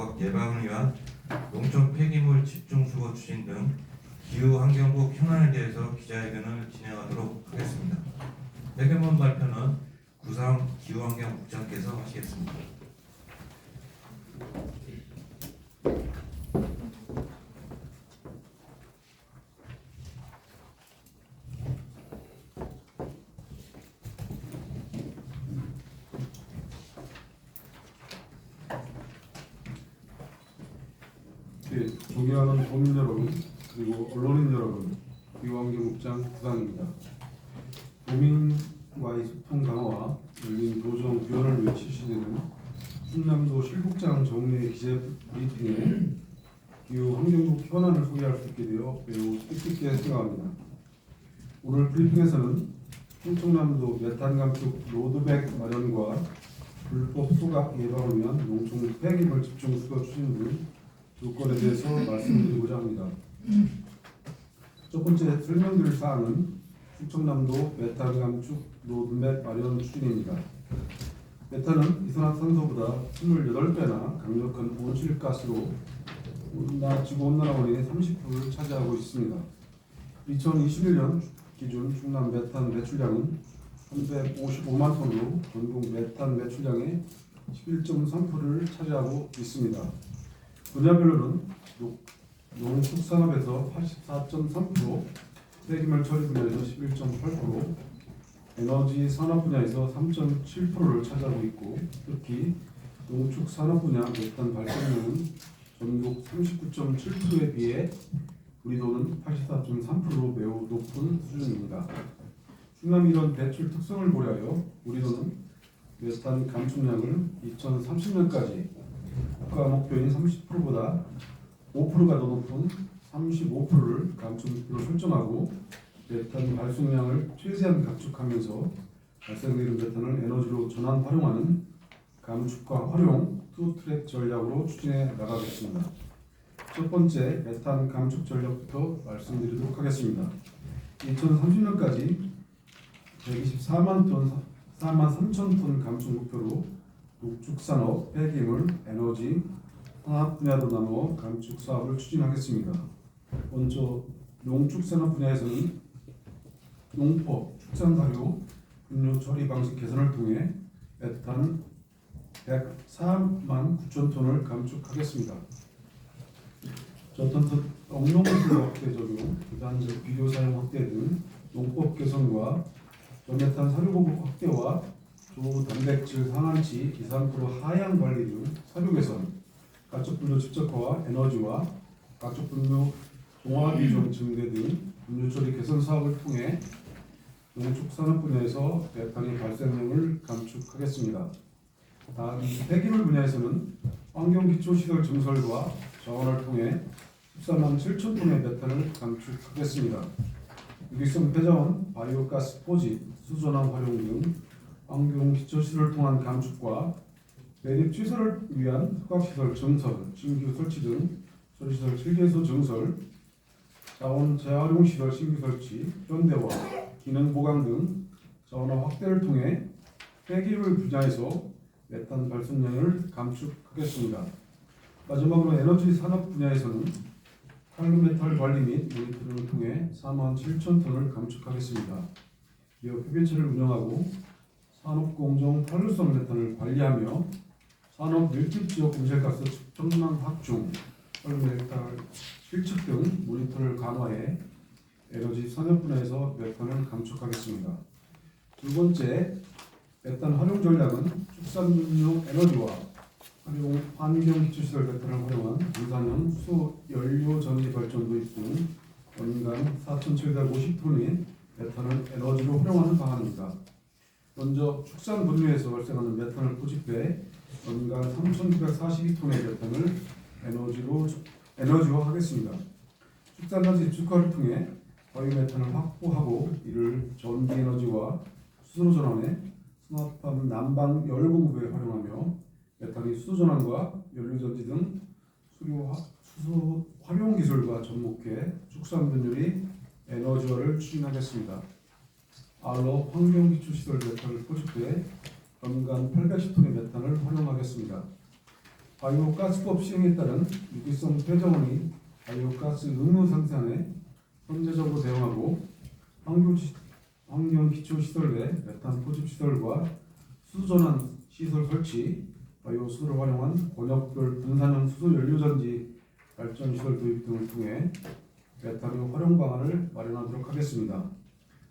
소각 예방을 위한 농촌 폐기물 집중 수거 추진 등 기후환경부 현안에 대해서 기자회견을 진행하도록 하겠습니다. 회견문 발표는 구상 기후환경국장께서 하시겠습니다. 존경하는 도민 여러분, 그리고 언론인 여러분, 기후환경국장 구상입니다. 도민과의 소통 강화와 열린 도정 구현을 위해 실시되는 충남도 실국장 정례 기재 브리핑에 기후환경국 현안을 소개할 수 있게 되어 매우 뜻깊게 생각합니다. 오늘 브리핑에서는 충청남도 메탄 감축 로드맵 마련과 불법 소각 예방을 위한 농촌 폐기물 집중 수거 추진 등 두 건에 대해서 말씀드리고자 합니다. 첫 번째 설명드릴 사항은 충청남도 메탄 감축 로드맵 마련 추진입니다. 메탄은 이산화탄소보다 28배나 강력한 온실가스로 지구온난화 원인의 30%를 차지하고 있습니다. 2021년 기준 충남 메탄 매출량은 355만 톤으로 전국 메탄 매출량의 11.3%를 차지하고 있습니다. 분야별로는 농축산업에서 84.3%, 폐기물 처리 분야에서 11.8%, 에너지 산업 분야에서 3.7%를 차지하고 있고, 특히 농축산업 분야 메탄 발생량은 전국 39.7%에 비해 우리도는 84.3%로 매우 높은 수준입니다. 충남이 이런 배출 특성을 고려하여 우리도는 메탄 감축량을 2030년까지 국가 목표인 30%보다 5%가 더 높은 35%를 감축 목표로 설정하고 메탄 발생량을 최대한 감축하면서 발생되는 메탄을 에너지로 전환 활용하는 감축과 활용 투 트랙 전략으로 추진해 나가겠습니다. 첫 번째 메탄 감축 전략부터 말씀드리도록 하겠습니다. 2030년까지 124만 톤, 4만 3천 톤 감축 목표로 농축산업, 폐기물, 에너지, 화학 분야로 나누어 감축 사업을 추진하겠습니다. 먼저 농축산업 분야에서는 농법, 축산사료, 분뇨 처리 방식 개선을 통해 메탄 104만 9천 톤을 감축하겠습니다. 저탄소 억농기술 확대 적용, 비단적 비료 사용 확대 등 농법 개선과 저메탄 사료 공급 확대와 조단백질 상한치, 기상프로 하향 관리 등 사료 개선, 가축 분뇨 직접화와 에너지와 가축 분뇨 동화 비중 증대 등 분뇨 처리 개선 사업을 통해 농축산업 분야에서 메탄의 발생량을 감축하겠습니다. 다음 폐기물 분야에서는 환경기초시설 증설과 자원을 통해 14만 7천 톤의 메탄을 감축하겠습니다. 유기성 폐자원, 바이오가스 포집, 수전환 활용 등 환경기초시설을 통한 감축과 매립 취소를 위한 소각시설 증설, 신규 설치 등 처리시설 7개소 증설, 자원 재활용시설 신규 설치, 현대화, 기능 보강 등 자원화 확대를 통해 폐기물 분야에서 메탄 발생량을 감축하겠습니다. 마지막으로 에너지 산업 분야에서는 칼륨메탈 관리 및 모니터링을 통해 4만 7천 톤을 감축하겠습니다. 이어 흡연체를 운영하고 산업공정 탄소성 메탄을 관리하며 산업 밀집지역 온실가스 측정망 확충, 칼륨메탈 실측 등 모니터를 강화해 에너지 산업 분야에서 메탄을 감축하겠습니다. 두 번째, 메탄 활용 전략은 축산분뇨 에너지와 환경기초시설 메탄을 활용한 분산형 수소 연료 전지 발전 도입 등 연간 4,750톤의 메탄을 에너지로 활용하는 방안입니다. 먼저 축산 분뇨에서 발생하는 메탄을 포집해 연간 3,942톤의 메탄을 에너지화하겠습니다. 축산단지 주가를 통해 바이오메탄을 확보하고 이를 전기에너지와 수소로 전환해 수납함 난방 열 공급에 활용하며 메탄이 수소 전환과 연료전지 등 수소 활용 기술과 접목해 축산 분열이 에너지화를 추진하겠습니다. 알로 환경기초시설 메탄을 포집해 연간 810톤의 메탄을 활용하겠습니다. 바이오가스법 시행에 따른 유기성 폐정원이 바이오가스 의무 생산에 선제적으로 대응하고 환경기초시설 내 메탄 포집시설과 수소전환 시설 설치, 바이오수소를 활용한 권역별 분산형 수소연료전지 발전시설 도입 등을 통해 메탄의 활용 방안을 마련하도록 하겠습니다.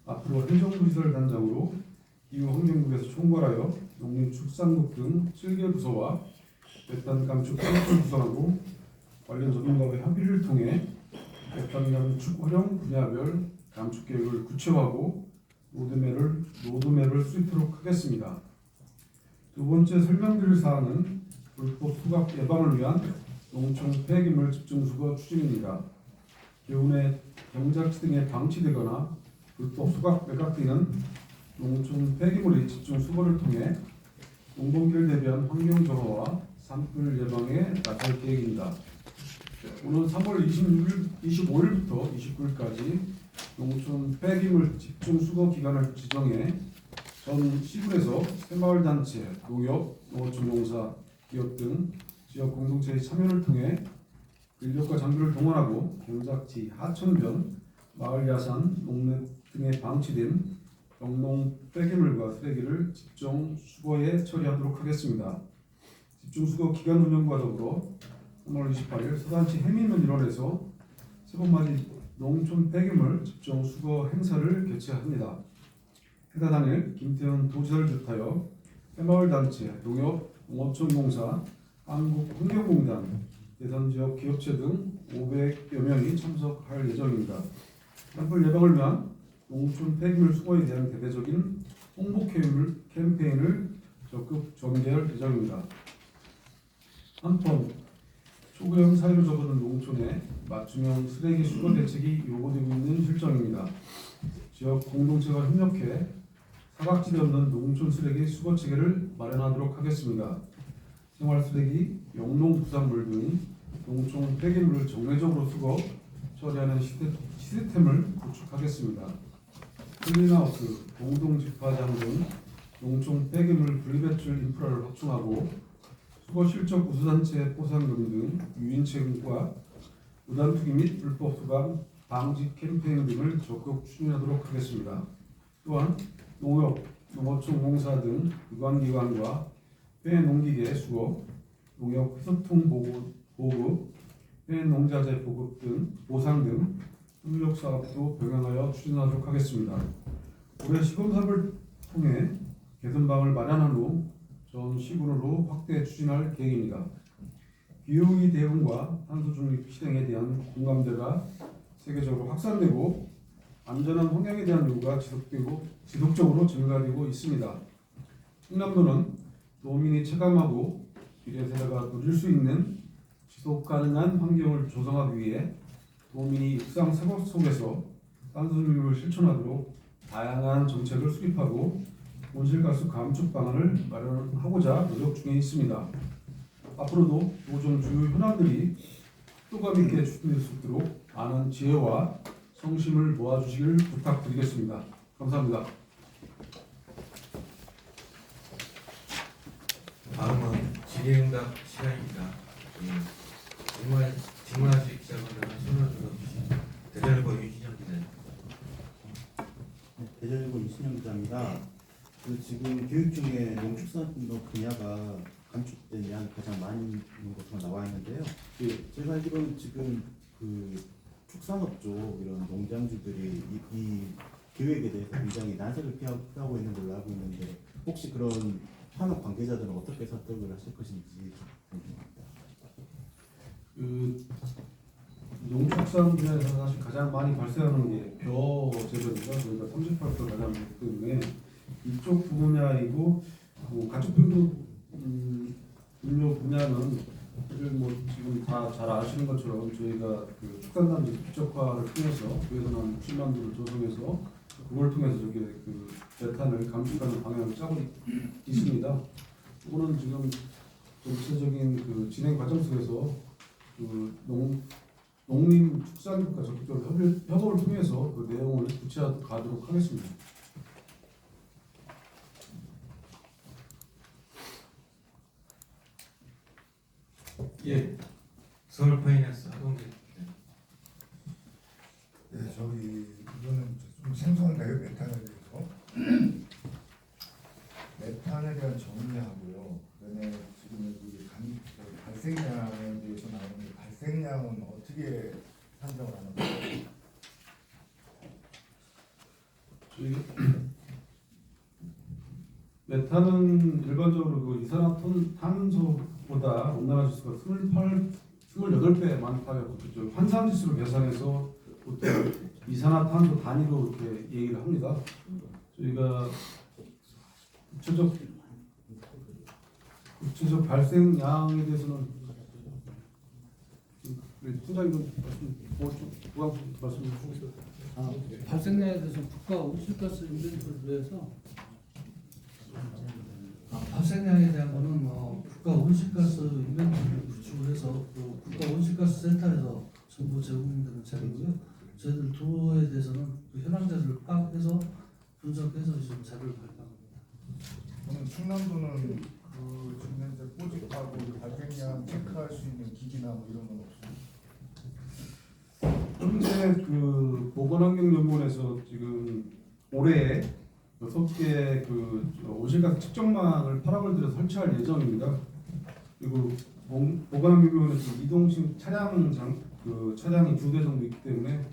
앞으로 행정부시설 단장으로 기후환경국에서 총괄하여 농림축산국 등 7개 부서와 메탄 감축 프로젝트를 구성하고 관련 전문가의 협의를 통해 메탄 감축 활용 분야별 감축 계획을 구체화하고 로드맵을 수립하도록 하겠습니다. 두 번째 설명드릴 사항은 불법 수각 예방을 위한 농촌 폐기물 집중 수거 추진입니다. 기온의 경작지 등에 방치되거나 불법 수각 매각되는 농촌 폐기물의 집중 수거를 통해 농번기를 대비한 환경 정화와 산불 예방에 나설 계획입니다. 오는 3월 25일부터 29일까지 농촌 폐기물 집중 수거 기간을 지정해 전 시군에서 새마을단체, 농협, 농어촌공사, 기업 등 지역 공동체의 참여를 통해 인력과 장비를 동원하고 경작지, 하천변, 마을 야산, 농내 등에 방치된 경농 폐기물과 쓰레기를 집중 수거해 처리하도록 하겠습니다. 집중 수거 기간 운영과 더불어 3월 28일 서단치 해민면 일원에서 세번맞이 농촌 폐기물 집중 수거 행사를 개최합니다. 해당 당일 김태현 도지사를 비롯하여 새마을단체, 농협, 농어촌공사, 한국환경공단, 대선지역 기업체 등 500여 명이 참석할 예정입니다. 산불 예방을 위한 농촌 폐기물 수거에 대한 대대적인 홍보 캠페인을 적극 전개할 예정입니다. 한편 초고형 사회로 접어든 농촌에 맞춤형 쓰레기 수거 대책이 요구되고 있는 실정입니다. 지역 공동체가 협력해 사각지대 없는 농촌 쓰레기 수거 체계를 마련하도록 하겠습니다. 생활 쓰레기, 영농 부산물 등 농촌 폐기물을 정례적으로 수거 처리하는 시스템을 구축하겠습니다. 클린하우스, 공동 집화장 등 농촌 폐기물 분리배출 인프라를 확충하고 수거 실적 우수단체 보상금 등 유인책임과 무단투기 및 불법 수감 방지 캠페인 등을 적극 추진하도록 하겠습니다. 또한 농협, 농어촌공사 등 유관기관과 폐농기계 수거, 농협 회수통 보급, 폐농자재 보급 등 보상 등 협력 사업도 병행하여 추진하도록 하겠습니다. 올해 시범사업을 통해 개선방을 마련한 후 전 시군으로 확대 추진할 계획입니다. 기후위기 대응과 탄소 중립 실행에 대한 공감대가 세계적으로 확산되고 안전한 환경에 대한 요구가 지속적으로 증가되고 있습니다. 충남도는 도민이 체감하고 미래 세대가 누릴 수 있는 지속 가능한 환경을 조성하기 위해 도민이 일상 생활 속에서 탄소 중립을 실천하도록 다양한 정책을 수립하고 온실가스 감축 방안을 마련하고자 노력 중에 있습니다. 앞으로도 도정 주요 현안들이 속도감 있게 추진될 수 있도록 많은 지혜와 성심을 모아주시길 부탁드리겠습니다. 감사합니다. 다음은 질의응답 시간입니다. 질문하실 기자분들은 손을 들어주시죠. 대전일보 유진영 기자님. 네, 대전일보 이신영 기자입니다. 지금 교육 중에 농축산업 분야가 감축된 양이 가장 많이 있는 것으로 나와 있는데요. 제가 알기로는 지금 그 축산업 쪽 이런 농장주들이 이 계획에 대해서 굉장히 난색을 피하고 있는 걸로 알고 있는데 혹시 그런 산업 관계자들은 어떻게 설득을 하실 것인지 궁금합니다. 농축산 분야에서 사실 가장 많이 발생하는 게 벼 재배입니다. 저희가 38% 가장 되기 때문에 이쪽 분야이고 가축분뇨 분야는 사실 지금 다 잘 아시는 것처럼 저희가 그 축산단지 부적화를 통해서 그에서는 60만 도를 조성해서 그걸 통해서 저기 그 메탄을 감축하는 방향을 짜고 있습니다. 이거는 지금 전체적인 그 진행 과정 속에서 그 농림축산국과 적극적으로 협업을 통해서 그 내용을 구체화하도록 하겠습니다. 예. 서울 파이낸스 하동재. 네, 이거는 좀 생소한데요, 메탄에 대해서. 메탄에 대한 정의하고요. 그다음에 지금 여기 발생량에 대해서 나오는 발생량은 어떻게 산정을 하는 거예요? 저희 메탄은 일반적으로 그 이산화탄소보다 온난화 지수가 28배 많다고 그죠. 환산지수로 계산해서 보통 이산화탄소 단위로 이렇게 얘기를 합니다. 저희가 구체적 발생량에 대해서는 팀장님 말씀 주시겠어요? 발생량에 대해서 국가 온실가스 인벤토리로 해서 발생량에 대한 거는 국가 온실가스 인벤토리를 구축을 해서 또 국가 온실가스 센터에서 정부 제공되는 자료고요. 저희들 도로에 대해서는 그 현황 자료를 파악해서 분석해서 지금 자료를 발표합니다. 그럼 충남도는 지금 현재 꼬집하고 발생량 체크할 수 있는 기기나 뭐 이런 건 없습니까? 현재 그 보건환경연구원에서 지금 올해 6개 그 온실가스 측정망을 8억을 들여서 설치할 예정입니다. 그리고 보건환경연구원에서 이동식 차량이 2대 정도 있기 때문에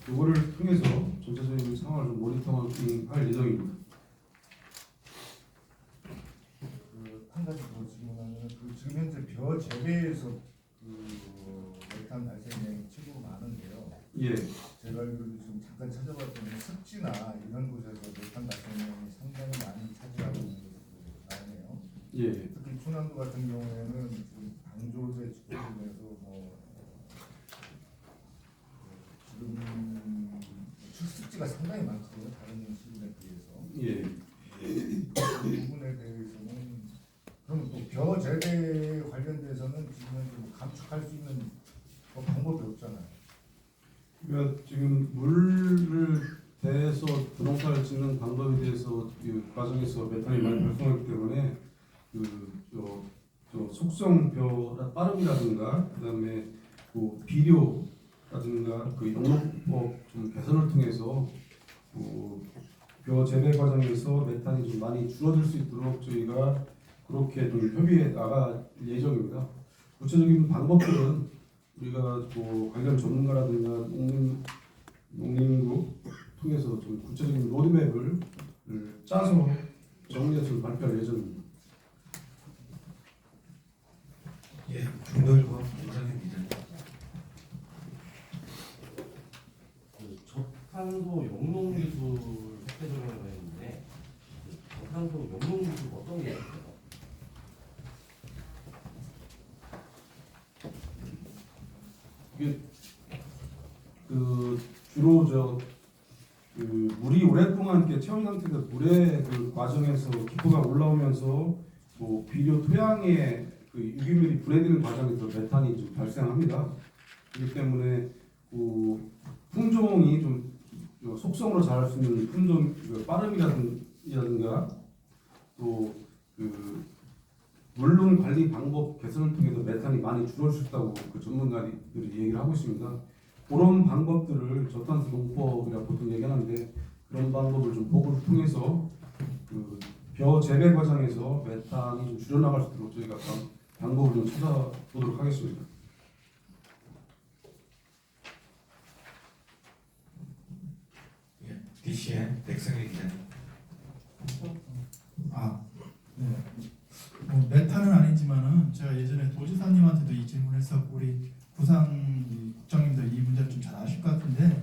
이거를 통해서 전체적인 상황을 좀 모니터링할 예정입니다. 한 가지 더 질문하면 지금 현재 벼 재배에서 메탄 발생량이 최고 많은데요. 예, 제가 알기로도 지금 잠깐 찾아봤더니 습지나 이런 곳에서 메탄 발생량이 상당히 많이 차지하고 있는 것으로 나오네요. 예, 특히 충남도 같은 경우에는 지금 방조제 집중에서 지금 출습지가 상당히 많거든요. 다른 시군에 비해서. 예. 그 부분에 대해서는 그럼 또 벼 재배 관련돼서는 지금 좀 감축할 수 있는 방법이 없잖아요. 그러니까 지금 물을 대해서 분홍사를 짓는 방법에 대해서 그 과정에서 메탄이 많이 발생하기 때문에 저 속성벼 빠름이라든가 그다음에 그 비료라든가 그 용로법 좀 개선을 통해서 벼 재배 과정에서 메탄이 좀 많이 줄어들 수 있도록 저희가 그렇게 좀 협의해 나갈 예정입니다. 구체적인 방법들은 우리가 뭐 관련 전문가라든가 농림부 통해서 좀 구체적인 로드맵을 짜서 정리해서 발표할 예정입니다. 예, 중도일보 이상입니다. 저탄소 용농 기술 획득 적용을 했는데 저탄소 용농 기술 어떤 게 있어요? 이게 주로 물이 오랫동안 이렇게 채운 상태에서 물의 그 과정에서 기포가 올라오면서 뭐 비료 토양에 그 유기물이 분해되는 과정에서 메탄이 좀 발생합니다. 그렇기 때문에 그 품종이 좀 속성으로 자랄 수 있는 품종 빠름이라든가 또 그 물론 관리 방법 개선을 통해서 메탄이 많이 줄어들 수 있다고 그 전문가들이 얘기를 하고 있습니다. 그런 방법들을 저탄소 농법이라고 보통 얘기하는데 그런 방법을 좀 보고를 통해서 그 벼 재배 과정에서 메탄이 좀 줄여나갈 수 있도록 저희가 방법을 좀 찾아보도록 하겠습니다. 예, DCN 백승희 기자님. 네. 뭐 메탄은 아니지만은 제가 예전에 도지사님한테도 이 질문했었고 우리 부산 이 국장님들 이 문제를 좀 잘 아실 것 같은데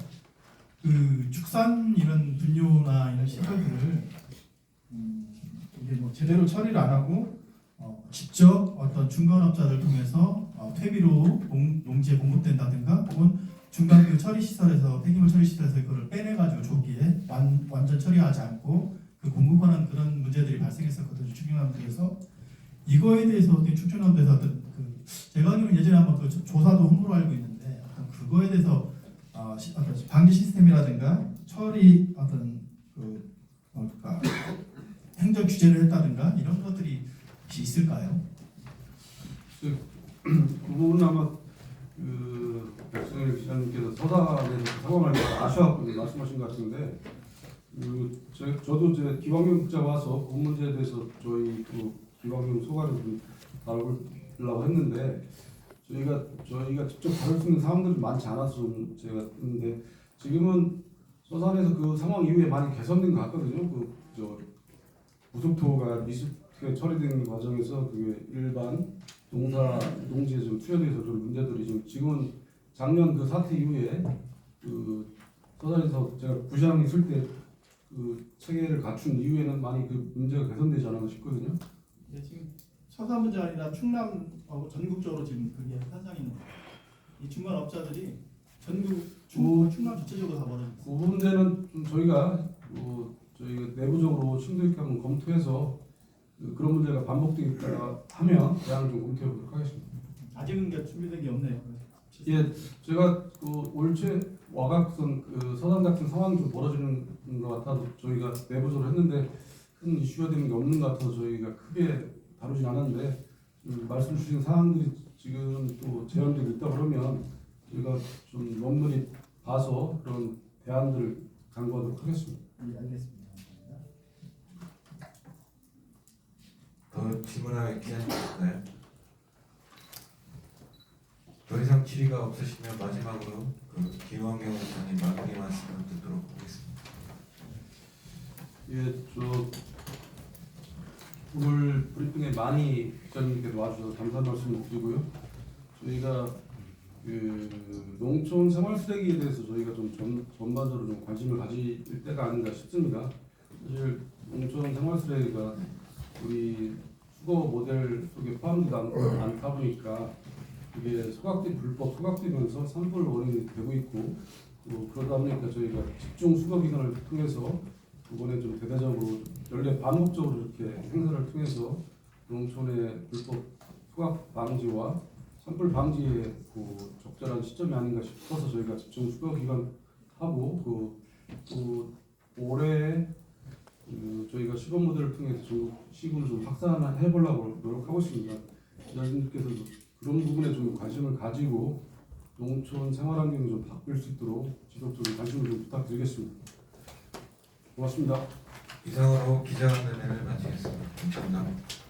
그 축산 이런 분뇨나 이런 시설들을 이게 뭐 제대로 처리를 안 하고 직접 어떤 중간업자들 통해서 퇴비로 농지에 공급된다든가 혹은 중간 그 처리 시설에서 폐기물 처리 시설에서 그걸 빼내가지고 조기에 완전 처리하지 않고 그 공급하는 그런 문제들이 발생했었거든요. 충청남도에서 이거에 대해서 어떤 충청남도에서 어떤 제가 알기로는 예전에 한번 그 조사도 홍보로 알고 있는데 어떤 그거에 대해서 어떤 방지 시스템이라든가 처리 어떤 행정 규제를 했다든가 이런 것들이 혹시 있을까요? 그 부분은 아마 그 백승일 기자님께서 서산에서 그 상황을 아셔갖고 말씀하신 것 같은데 저도 이제 기왕용 국자 와서 그 문제에 대해서 저희 그 기왕용 소관을 좀 다루려고 했는데 저희가 직접 다룰 수 있는 사항들이 많지 않아서 좀 제가 했는데 지금은 서산에서 그 상황 이후에 많이 개선된 것 같거든요. 저 부속토가 미숙하게 처리되는 과정에서 그게 일반 농지에 좀 투여돼서 그런 문제들이 좀 지금은 작년 그 사태 이후에 그 서산에서 제가 부시장 있을 때 그 체계를 갖춘 이후에는 많이 그 문제가 개선되지 않았나 싶거든요. 네, 지금 서산 문제 아니라 충남하고 전국적으로 지금 그게 현상이 있는 거예요. 이 중간 업자들이 충남 전체적으로 다 벌어졌어요. 그 문제는 좀 저희가 내부적으로 심도 있게 한번 검토해서 그런 문제가 반복되겠다 하면 대안을 좀 검토해 보도록 하겠습니다. 아직은 준비된 게 없네요. 예, 제가 올초에 와각선 서산 같은 상황이 좀 벌어지는 것 같아서 저희가 내부적으로 했는데 큰 이슈가 되는 게 없는 것 같아서 저희가 크게 다루진 않았는데 말씀 주신 사항들이 지금 또 제한되고 있다 그러면 저희가 좀 넘들이 봐서 그런 대안들을 강구하도록 하겠습니다. 예, 알겠습니다. 더 질문할 기자님 있나요? 더 이상 질의가 없으시면 마지막으로 김원경 의원님 마무리 말씀을 듣도록 하겠습니다. 예, 오늘 브리핑에 많이 기자님께서 와주셔서 감사한 말씀을 드리고요. 저희가 농촌 생활 쓰레기에 대해서 저희가 좀 전반적으로 좀 관심을 가질 때가 아닌가 싶습니다. 사실 농촌 생활 쓰레기가 우리 수거 모델 속에 포함되지 않다 보니까 이게 불법 소각되면서 산불 원인이 되고 있고 그러다 보니까 저희가 집중 수거 기관을 통해서 이번에 좀 대대적으로 연례 반복적으로 이렇게 행사를 통해서 농촌의 불법 소각 방지와 산불 방지에 적절한 시점이 아닌가 싶어서 저희가 집중 수거 기관 하고 올해 저희가 시범 모델을 통해서 전국 시군을 좀 확산해 보려고 노력하고 있습니다. 기자님께서도 그런 부분에 좀 관심을 가지고 농촌 생활 환경을 좀 바꿀 수 있도록 지속적으로 관심을 좀 부탁드리겠습니다. 고맙습니다. 이상으로 기자간담회를 마치겠습니다. 감사합니다.